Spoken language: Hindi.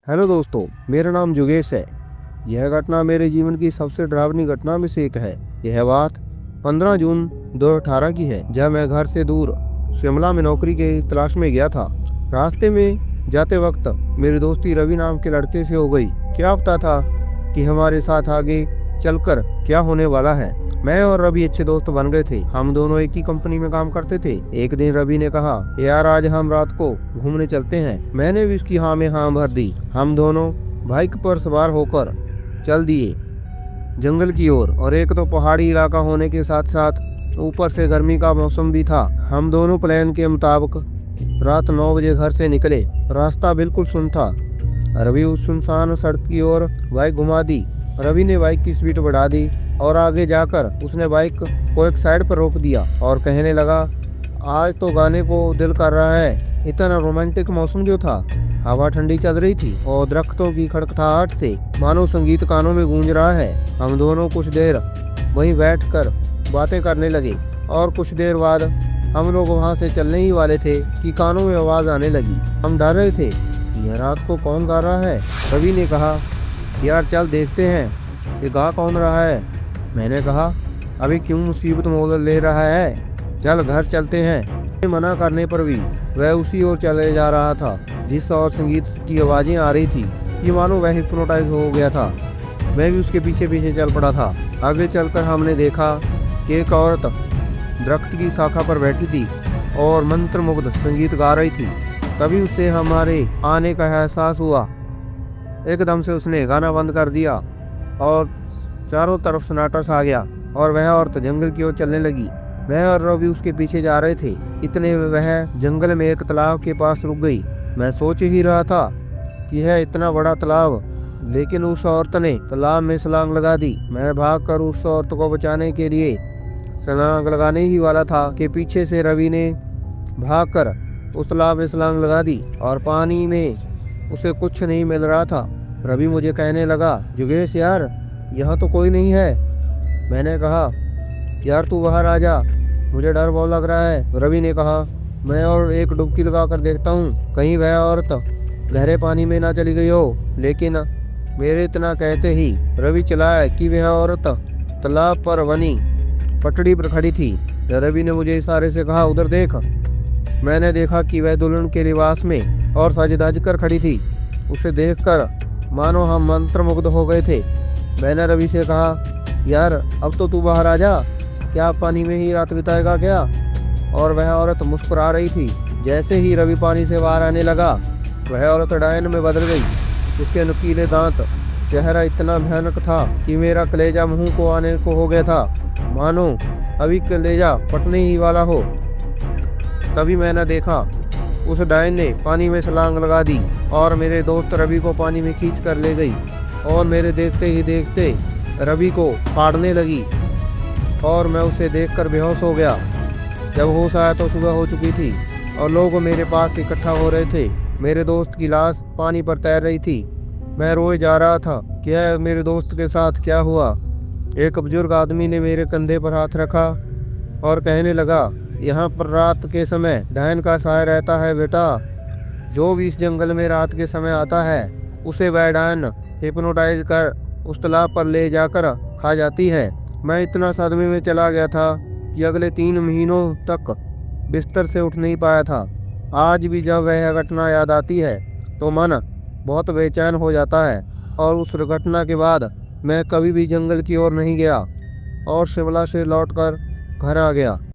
हेलो दोस्तों, मेरा नाम योगेश है। यह घटना मेरे जीवन की सबसे डरावनी घटना में से एक है। यह बात 15 जून 2018 की है, जब मैं घर से दूर शिमला में नौकरी के तलाश में गया था। रास्ते में जाते वक्त मेरी दोस्ती रवि नाम के लड़के से हो गई। क्या पता था कि हमारे साथ आगे चलकर क्या होने वाला है। मैं और रवि अच्छे दोस्त बन गए थे। हम दोनों एक ही कंपनी में काम करते थे। एक दिन रवि ने कहा, यार आज हम रात को घूमने चलते हैं। मैंने भी उसकी हाँ में हाँ भर दी। हम दोनों बाइक पर सवार होकर चल दिए जंगल की ओर। और एक तो पहाड़ी इलाका होने के साथ साथ ऊपर से गर्मी का मौसम भी था। हम दोनों प्लान के मुताबिक रात 9 बजे घर से निकले। रास्ता बिल्कुल सुन था। रवि उस सुनसान सड़क की ओर बाइक घुमा दी। रवि ने बाइक की स्पीड बढ़ा दी और आगे जाकर उसने बाइक को एक साइड पर रोक दिया और कहने लगा, आज तो गाने को दिल कर रहा है। इतना रोमांटिक मौसम जो था, हवा ठंडी चल रही थी और दरख्तों की खड़खड़ाहट से मानो संगीत कानों में गूंज रहा है। हम दोनों कुछ देर वहीं बैठकर बातें करने लगे और कुछ देर बाद हम लोग वहां से चलने ही वाले थे कि कानों में आवाज आने लगी। हम डर रहे थे कि यह रात को कौन गा रहा है। रवि ने कहा, यार चल देखते हैं ये गा कौन रहा है। मैंने कहा, अभी क्यों मुसीबत मोल ले रहा है, चल घर चलते हैं। मना करने पर भी वह उसी ओर चले जा रहा था जिस और संगीत की आवाजें आ रही थी। ये मानो वह हिप्नोटाइज हो गया था। मैं भी उसके पीछे पीछे चल पड़ा था। आगे चलकर हमने देखा कि एक औरत दरख्त की शाखा पर बैठी थी और मंत्रमुग्ध संगीत गा रही थी। तभी उसे हमारे आने का एहसास हुआ। एकदम से उसने गाना बंद कर दिया और चारों तरफ सन्नाटा छा गया और वह औरत जंगल की ओर चलने लगी। मैं और रवि उसके पीछे जा रहे थे। इतने में वह जंगल में एक तालाब के पास रुक गई। मैं सोच ही रहा था कि यह इतना बड़ा तालाब, लेकिन उस औरत ने तालाब में छलांग लगा दी। मैं भागकर उस औरत को बचाने के लिए छलांग लगाने ही वाला था कि पीछे से रवि ने भागकर उस तालाब में छलांग लगा दी और पानी में उसे कुछ नहीं मिल रहा था। रवि मुझे कहने लगा, योगेश यार यहाँ तो कोई नहीं है। मैंने कहा, यार तू बाहर आ जा, मुझे डर बहुत लग रहा है। रवि ने कहा, मैं और एक डुबकी लगा कर देखता हूँ, कहीं वह औरत गहरे पानी में ना चली गई हो। लेकिन मेरे इतना कहते ही रवि चलाया कि वह औरत तालाब पर बनी पटड़ी पर खड़ी थी। रवि ने मुझे इशारे से कहा, उधर देख। मैंने देखा कि वह दुल्हन के लिबास में और सज धज कर खड़ी थी। उसे देखकर मानो हम मंत्रमुग्ध हो गए थे। मैंने रवि से कहा, यार अब तो तू बाहर आ जा, क्या पानी में ही रात बिताएगा क्या। और वह औरत मुस्कुरा रही थी। जैसे ही रवि पानी से बाहर आने लगा, वह औरत डायन में बदल गई। उसके नुकीले दांत, चेहरा इतना भयानक था कि मेरा कलेजा मुंह को आने को हो गया था, मानो अभी कलेजा फटने ही वाला हो। तभी मैंने देखा उस डायन ने पानी में छलांग लगा दी और मेरे दोस्त रवि को पानी में खींच कर ले गई और मेरे देखते ही देखते रवि को फाड़ने लगी और मैं उसे देखकर बेहोश हो गया। जब होश आया तो सुबह हो चुकी थी और लोग मेरे पास इकट्ठा हो रहे थे। मेरे दोस्त की लाश पानी पर तैर रही थी। मैं रोए जा रहा था कि मेरे दोस्त के साथ क्या हुआ। एक बुजुर्ग आदमी ने मेरे कंधे पर हाथ रखा और कहने लगा, यहाँ पर रात के समय डायन का साया रहता है बेटा। जो भी इस जंगल में रात के समय आता है उसे वह डायन हिप्नोटाइज कर उस तालाब पर ले जाकर खा जाती है। मैं इतना सदमे में चला गया था कि अगले 3 महीनों तक बिस्तर से उठ नहीं पाया था। आज भी जब वह घटना याद आती है तो मन बहुत बेचैन हो जाता है। और उस घटना के बाद मैं कभी भी जंगल की ओर नहीं गया और शिमला से लौटकर घर आ गया।